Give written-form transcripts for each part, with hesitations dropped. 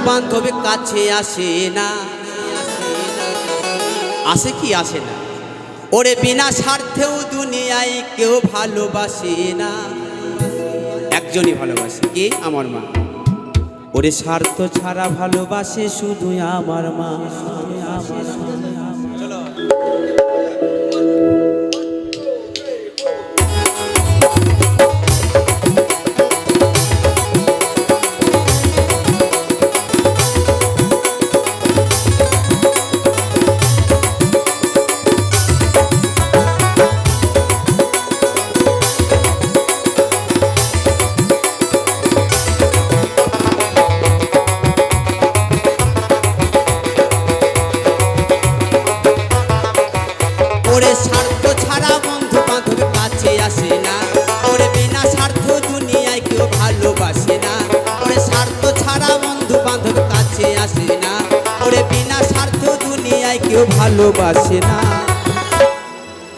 বান্ধব কাছে আসে না, আসে কি আসে না। ওরে বিনা স্বার্থেও দুনিয়ায় কেউ ভালোবাসে না, একজনই ভালোবাসে, কি? আমার মা। ওরে স্বার্থ ছাড়া ভালোবাসে শুধু আমার মা। চলো ওরে স্বার্থ ছাড়া বন্ধু বান্ধব কাছে আসে না, ওরে বিনা স্বার্থ দুনিয়ায় কেউ ভালোবাসে না। ওরে স্বার্থ ছাড়া বন্ধু বান্ধব কাছে আসে না, ওরে বিনা স্বার্থ দুনিয়ায় কেউ ভালোবাসে না।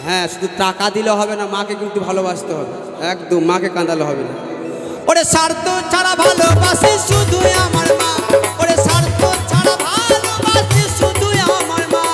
হ্যাঁ, শুধু টাকা দিলে হবে না, মাকে কিন্তু ভালোবাসতে হবে, একদম মাকে কাঁদালে হবে না। ওরে স্বার্থ ছাড়া ভালোবাসে শুধু আমার মা, ওরে স্বার্থ ছাড়া ভালোবাসে শুধু আমার মা।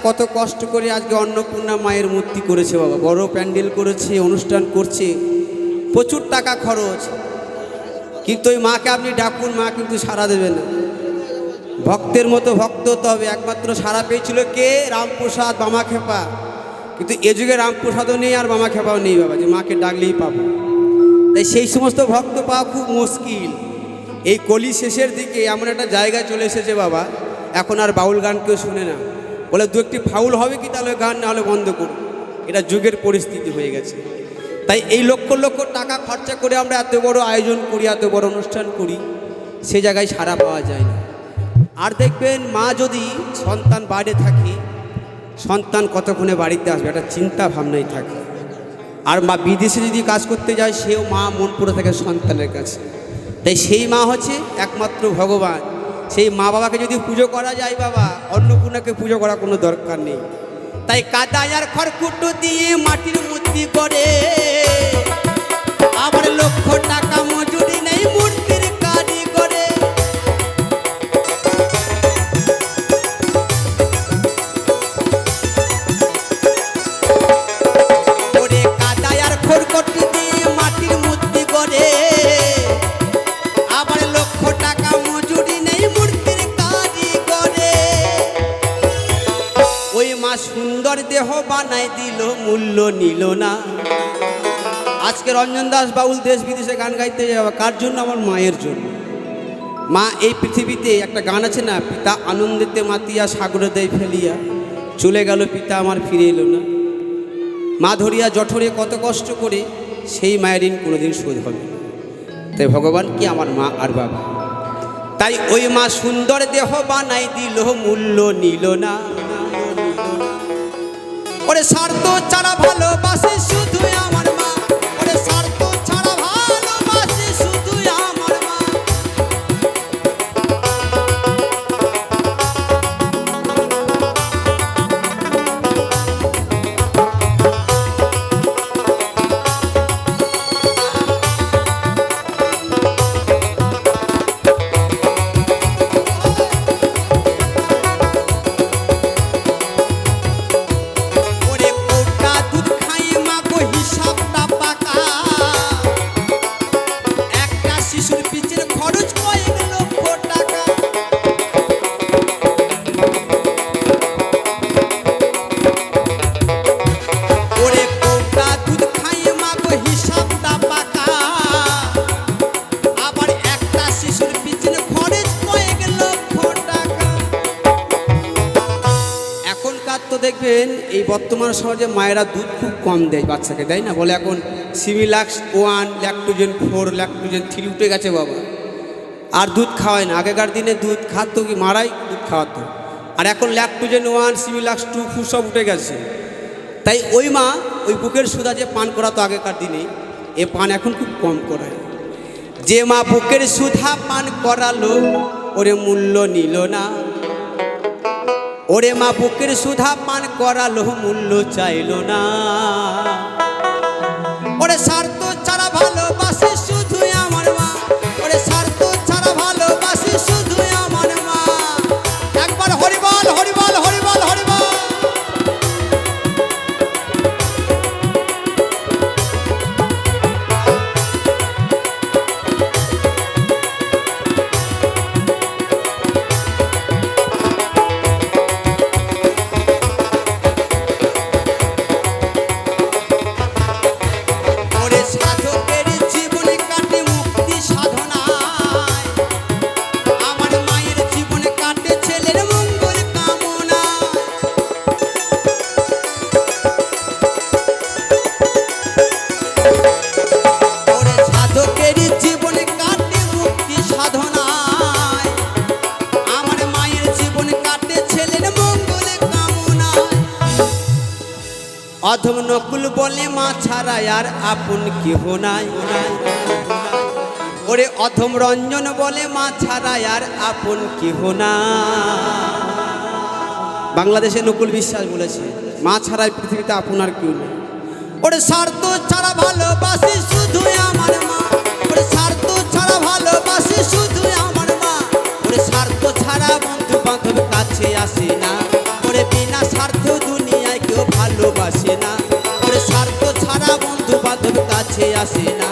কত কষ্ট করে আজকে অন্নপূর্ণা মায়ের মূর্তি করেছে বাবা, বড় প্যান্ডেল করেছে, অনুষ্ঠান করছে, প্রচুর টাকা খরচ, কিন্তু ওই মাকে আপনি ডাকুন, মা কিন্তু সাড়া দেবে না। ভক্তের মতো ভক্ত হতে হবে। একমাত্র সাড়া পেয়েছিল কে? রামপ্রসাদ, বামাখ্যাপা। কিন্তু এ যুগে রামপ্রসাদও নেই আর বামাখ্যাপাও নেই বাবা, যে মাকে ডাকলেই পাবো। তাই সেই সমস্ত ভক্ত পাওয়া খুব মুশকিল। এই কলি শেষের দিকে এমন একটা জায়গায় চলে এসেছে বাবা, এখন আর বাউল গান কেউ শুনে না। বলে দু একটি ফাউল হবে কি, তাহলে গান না হলে বন্ধ করুন। এটা যুগের পরিস্থিতি হয়ে গেছে। তাই এই লক্ষ লক্ষ টাকা খরচা করে আমরা এত বড় আয়োজন করি, এত বড় অনুষ্ঠান করি, সে জায়গায় সাড়া পাওয়া যায় না। আর দেখবেন, মা যদি সন্তান বাইরে থাকে, সন্তান কতক্ষণে বাড়িতে আসবে, একটা চিন্তা ভাবনাই থাকে। আর মা বিদেশে যদি কাজ করতে যায়, সেও মা মন পড়ে থাকে সন্তানের কাছে। তাই সেই মা হচ্ছে একমাত্র ভগবান। সেই মা বাবাকে যদি পুজো করা যায় বাবা, অন্নপূর্ণাকে পুজো করা কোনো দরকার নেই। তাই কাদায় আর খড়কুটো দিয়ে মাটির মূর্তি করে, আবার লক্ষ টাকা মজুরি নেই মূর্তির কারিগরে। ওরে কাদায় আর খড়কুটো দিয়ে মাটির মূর্তি করে, আবার লক্ষ টাকা মজুরি নেই মূর্তির কারিগরে। ওই মা সুন্দর দেহ বানাই দিল, মূল্য নিল না। আজকে রঞ্জন দাস বাউল দেশ বিদেশে গান গাইতে যাওয়া কার জন্য? আমার মায়ের জন্য। মা এই পৃথিবীতে একটা গান আছে না, পিতা আনন্দেতে মাতিয়া সাগরে দেয় ফেলিয়া, চলে গেল পিতা আমার ফিরে এলো না। মা ধরিয়া জঠরে কত কষ্ট করে, সেই মায়ের ঋণ কোনোদিন শোধ হবে না। তাই ভগবান কি আমার মা আর বাবা। তাই ওই মা সুন্দর দেহ বানাই দিল, মূল্য নিল না। ওরে স্বার্থ ছাড়া ভালোবাসে শুধু আমার মা, ওরে স্বার্থ ছাড়া ভালোবাসে শুধু আমার মা। ওরে কোটা দুধ খাই মা গো, হিসাব এই বর্তমান সমাজে মায়েরা দুধ খুব কম দেয় বাচ্চাকে, দেয় না? বলে এখন সিমিলাক্স 1, ল্যাকটোজেন 4, ল্যাকটোজেন 3 উঠে গেছে বাবা, আর দুধ খাওয়ায় না। আগেকার দিনে দুধ খাওয়াতো কি মারাই দুধ খাওয়াতো, আর এখন ল্যাকটোজেন 1, সিমিলাক্স 2 ফুড সব উঠে গেছে। তাই ওই মা ওই বুকের সুধা যে পান করাতো আগেকার দিনে, এ পান এখন খুব কম করায়। যে মা বুকের সুধা পান করালো ওরে মূল্য নিল না, ওরে মা বুকের সুধা পান করালো মূল্য চাইল না। ওরে স্বার্থ ছাড়া ভালোবাসে শুধু আমার মা, ওরে স্বার্থ ছাড়া ভালোবাসে শুধু আমার মা। একবার হরিবল হরিবল হরিবল হরিবল। অধম নকুল বলে মা ছাড়া আর আপন কেহ নাই। ওরে অধম রঞ্জন বলে মা ছাড়া আর আপন কেহ না। বাংলাদেশে নকুল বিশ্বাস বলেছে মা ছাড়া পৃথিবীতে আপন আর কেউ নেই। ওরে স্বার্থ ছাড়া ভালোবাসি শুধু আমার মা, ওরে স্বার্থ ছাড়া ভালোবাসি শুধু আমার মা। ওরে স্বার্থ ছাড়া বন্ধু বান্ধব কাছে আসে না, ওরে বিনা স্বার্থ দুনিয়ায় কেউ ভালোবাসে না। ওরে স্বার্থ ছাড়া বন্ধু বান্ধব কাছে আসে না।